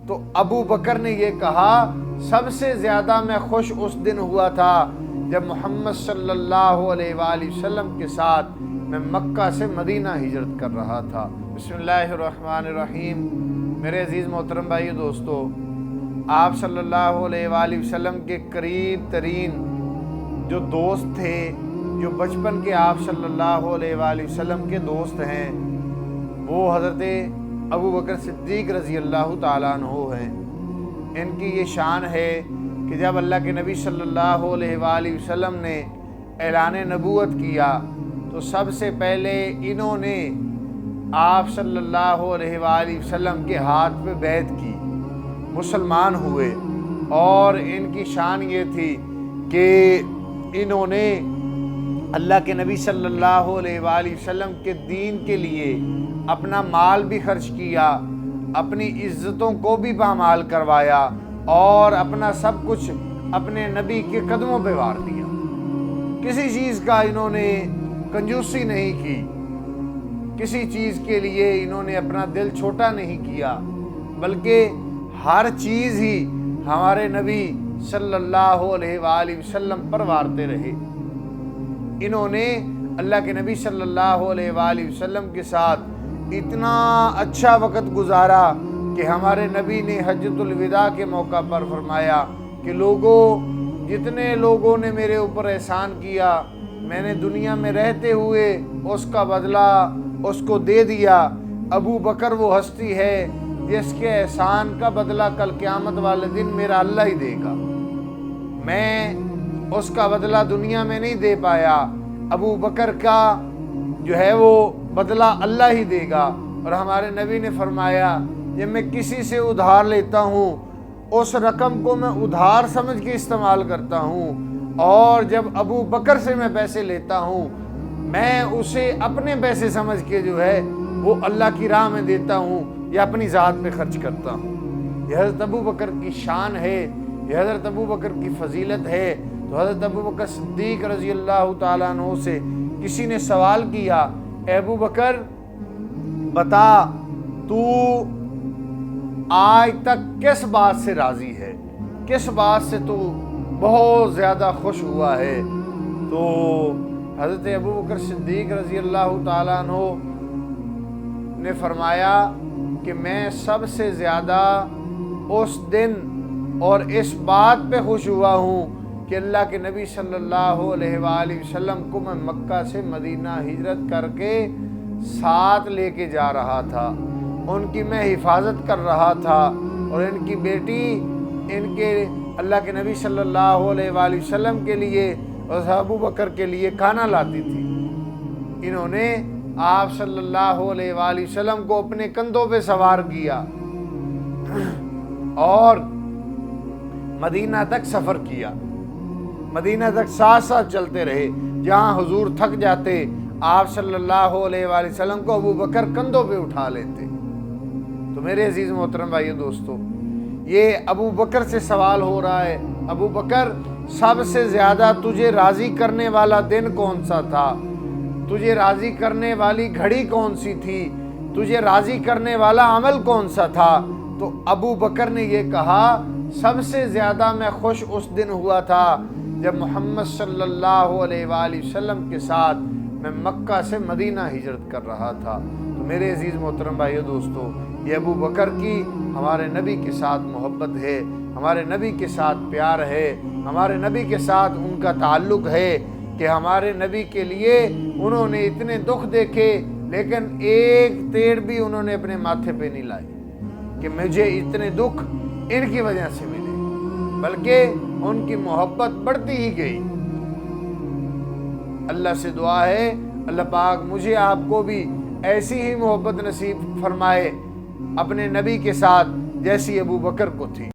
تو ابو بکر نے یہ کہا سب سے زیادہ میں خوش اس دن ہوا تھا جب محمد صلی اللہ علیہ وآلہ وسلم کے ساتھ میں مکہ سے مدینہ ہجرت کر رہا تھا۔ بسم اللہ الرحمن الرحیم۔ میرے عزیز محترم بھائی دوستو، آپ صلی اللہ علیہ وآلہ وسلم کے قریب ترین جو دوست تھے، جو بچپن کے آپ صلی اللہ علیہ وآلہ وسلم کے دوست ہیں، وہ حضرت ابو بکر صدیق رضی اللہ تعالیٰ عنہ ہیں۔ ان کی یہ شان ہے کہ جب اللہ کے نبی صلی اللہ علیہ وآلہ وسلم نے اعلان نبوت کیا تو سب سے پہلے انہوں نے آپ صلی اللہ علیہ وآلہ وسلم کے ہاتھ پہ بیعت کی، مسلمان ہوئے۔ اور ان کی شان یہ تھی کہ انہوں نے اللہ کے نبی صلی اللہ علیہ وآلہ وسلم کے دین کے لیے اپنا مال بھی خرچ کیا، اپنی عزتوں کو بھی پامال کروایا اور اپنا سب کچھ اپنے نبی کے قدموں پہ وار دیا۔ کسی چیز کا انہوں نے کنجوسی نہیں کی، کسی چیز کے لیے انہوں نے اپنا دل چھوٹا نہیں کیا، بلکہ ہر چیز ہی ہمارے نبی صلی اللہ علیہ وآلہ وسلم پر وارتے رہے۔ انہوں نے اللہ کے نبی صلی اللہ علیہ وآلہ وسلم کے ساتھ اتنا اچھا وقت گزارا کہ ہمارے نبی نے حجۃ الوداع کے موقع پر فرمایا کہ لوگوں، جتنے لوگوں نے میرے اوپر احسان کیا، میں نے دنیا میں رہتے ہوئے اس کا بدلہ اس کو دے دیا۔ ابو بکر وہ ہستی ہے جس کے احسان کا بدلہ کل قیامت والے دن میرا اللہ ہی دے گا، میں اس کا بدلہ دنیا میں نہیں دے پایا، ابو بکر کا جو ہے وہ بدلہ اللہ ہی دے گا۔ اور ہمارے نبی نے فرمایا جب میں کسی سے ادھار لیتا ہوں اس رقم کو میں ادھار سمجھ کے استعمال کرتا ہوں، اور جب ابو بکر سے میں پیسے لیتا ہوں میں اسے اپنے پیسے سمجھ کے جو ہے وہ اللہ کی راہ میں دیتا ہوں یا اپنی ذات پہ خرچ کرتا ہوں۔ یہ حضرت ابو بکر کی شان ہے، یہ حضرت ابو بکر کی فضیلت ہے۔ تو حضرت ابو بکر صدیق رضی اللہ تعالیٰ عنہ سے کسی نے سوال کیا، اے ابو بکر بتا تو آج تک کس بات سے راضی ہے، کس بات سے تو بہت زیادہ خوش ہوا ہے؟ تو حضرت ابو بکر صدیق رضی اللہ تعالیٰ عنہ نے فرمایا کہ میں سب سے زیادہ اس دن اور اس بات پہ خوش ہوا ہوں کہ اللہ کے نبی صلی اللہ علیہ وآلہ وسلم کو میں مکہ سے مدینہ ہجرت کر کے ساتھ لے کے جا رہا تھا، ان کی میں حفاظت کر رہا تھا، اور ان کی بیٹی ان کے اللہ کے نبی صلی اللہ علیہ وآلہ وسلم کے لیے اور ابو بکر کے لیے کھانا لاتی تھی۔ انہوں نے آپ صلی اللہ علیہ وآلہ وسلم کو اپنے کندھوں پہ سوار کیا اور مدینہ تک سفر کیا، مدینہ تک ساتھ ساتھ چلتے رہے۔ جہاں حضور تھک جاتے آپ صلی اللہ علیہ وآلہ وسلم کو ابو بکر کندھوں پہ اٹھا لیتے۔ تو میرے عزیز محترم بھائیو دوستو، یہ ابو بکر سے سوال ہو رہا ہے، ابو بکر سب سے زیادہ تجھے راضی کرنے والا دن کون سا تھا، تجھے راضی کرنے والی گھڑی کون سی تھی، تجھے راضی کرنے والا عمل کون سا تھا؟ تو ابو بکر نے یہ کہا سب سے زیادہ میں خوش اس دن ہوا تھا جب محمد صلی اللہ علیہ وآلہ وسلم کے ساتھ میں مکہ سے مدینہ ہجرت کر رہا تھا۔ تو میرے عزیز محترم بھائیو دوستو، یہ ابو بکر کی ہمارے نبی کے ساتھ محبت ہے، ہمارے نبی کے ساتھ پیار ہے، ہمارے نبی کے ساتھ ان کا تعلق ہے کہ ہمارے نبی کے لیے انہوں نے اتنے دکھ دیکھے لیکن ایک تیڑ بھی انہوں نے اپنے ماتھے پہ نہیں لائی کہ مجھے اتنے دکھ ان کی وجہ سے ملے، بلکہ ان کی محبت بڑھتی ہی گئی۔ اللہ سے دعا ہے اللہ پاک مجھے آپ کو بھی ایسی ہی محبت نصیب فرمائے اپنے نبی کے ساتھ جیسی ابو بکر کو تھی۔